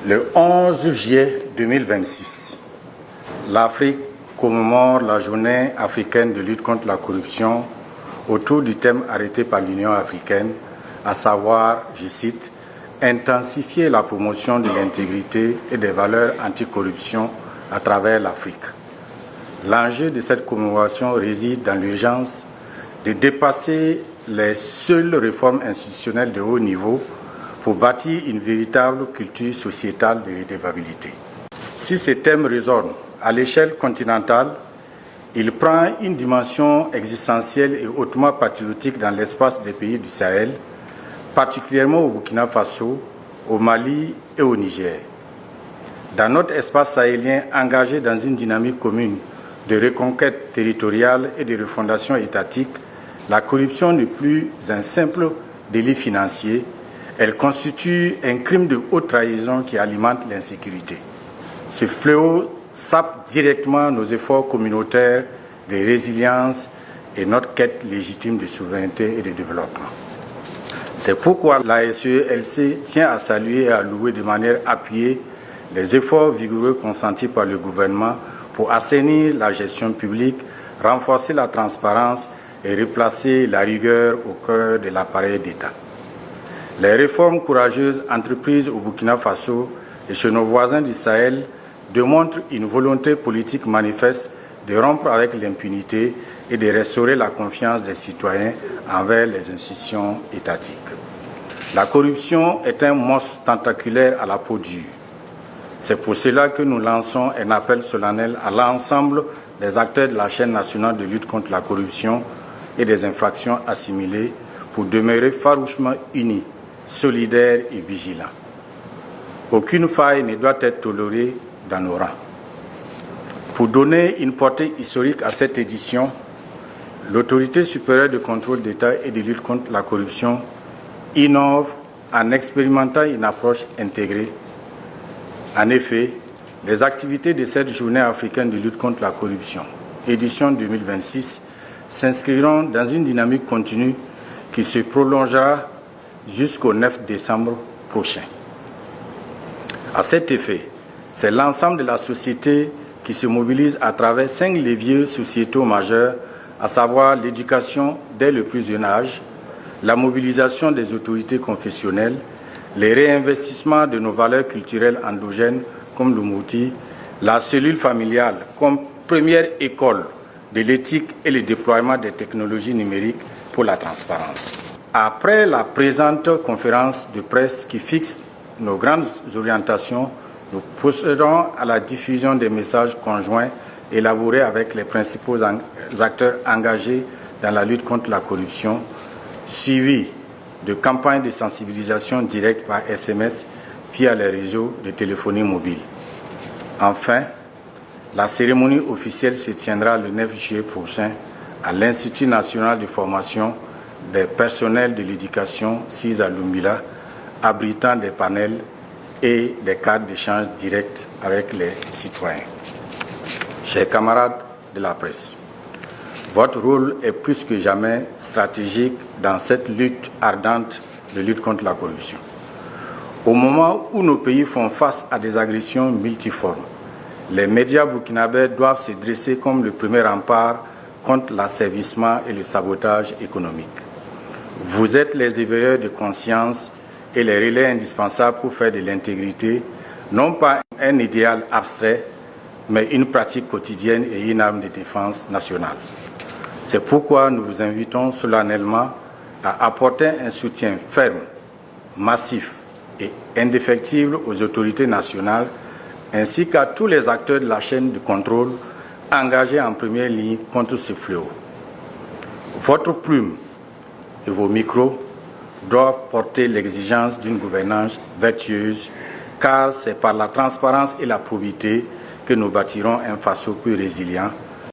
Le 11 juillet 2026, l'Afrique commémore la journée africaine de lutte contre la corruption autour du thème arrêté par l'Union africaine, à savoir, je cite, « intensifier la promotion de l'intégrité et des valeurs anticorruption à travers l'Afrique ». L'enjeu de cette commémoration réside dans l'urgence de dépasser les seules réformes institutionnelles de haut niveau pour bâtir une véritable culture sociétale de redevabilité. Si ce thème résonne à l'échelle continentale, il prend une dimension existentielle et hautement patriotique dans l'espace des pays du Sahel, particulièrement au Burkina Faso, au Mali et au Niger. Dans notre espace sahélien engagé dans une dynamique commune de reconquête territoriale et de refondation étatique, la corruption n'est plus un simple délit financier, elle constitue un crime de haute trahison qui alimente l'insécurité. Ce fléau sape directement nos efforts communautaires de résilience et notre quête légitime de souveraineté et de développement. C'est pourquoi la SELC tient à saluer et à louer de manière appuyée les efforts vigoureux consentis par le gouvernement pour assainir la gestion publique, renforcer la transparence et replacer la rigueur au cœur de l'appareil d'État. Les réformes courageuses entreprises au Burkina Faso et chez nos voisins du Sahel démontrent une volonté politique manifeste de rompre avec l'impunité et de restaurer la confiance des citoyens envers les institutions étatiques. La corruption est un monstre tentaculaire à la peau dure. C'est pour cela que nous lançons un appel solennel à l'ensemble des acteurs de la chaîne nationale de lutte contre la corruption et des infractions assimilées pour demeurer farouchement unis, solidaires et vigilants. Aucune faille ne doit être tolérée dans nos rangs. Pour donner une portée historique à cette édition, l'Autorité supérieure de contrôle d'État et de lutte contre la corruption innove en expérimentant une approche intégrée. En effet, les activités de cette journée africaine de lutte contre la corruption, édition 2026, s'inscriront dans une dynamique continue qui se prolongera jusqu'au 9 décembre prochain. À cet effet, c'est l'ensemble de la société qui se mobilise à travers 5 leviers sociétaux majeurs, à savoir l'éducation dès le plus jeune âge, la mobilisation des autorités confessionnelles, les réinvestissements de nos valeurs culturelles endogènes comme le Mouti, la cellule familiale comme première école de l'éthique et le déploiement des technologies numériques pour la transparence. Après la présente conférence de presse qui fixe nos grandes orientations, nous procéderons à la diffusion des messages conjoints élaborés avec les principaux acteurs engagés dans la lutte contre la corruption, suivis de campagnes de sensibilisation directe par SMS via les réseaux de téléphonie mobile. Enfin, la cérémonie officielle se tiendra le 9 juillet prochain à l'Institut national de formation des personnels de l'éducation CIS à Lumbila, abritant des panels et des cadres d'échange direct avec les citoyens. Chers camarades de la presse, votre rôle est plus que jamais stratégique dans cette lutte ardente de lutte contre la corruption. Au moment où nos pays font face à des agressions multiformes, les médias burkinabés doivent se dresser comme le premier rempart contre l'asservissement et le sabotage économique. Vous êtes les éveilleurs de conscience et les relais indispensables pour faire de l'intégrité, non pas un idéal abstrait, mais une pratique quotidienne et une arme de défense nationale. C'est pourquoi nous vous invitons solennellement à apporter un soutien ferme, massif et indéfectible aux autorités nationales ainsi qu'à tous les acteurs de la chaîne de contrôle engagés en première ligne contre ce fléau. Votre plume et vos micros doivent porter l'exigence d'une gouvernance vertueuse, car c'est par la transparence et la probité que nous bâtirons un Faso plus résilient,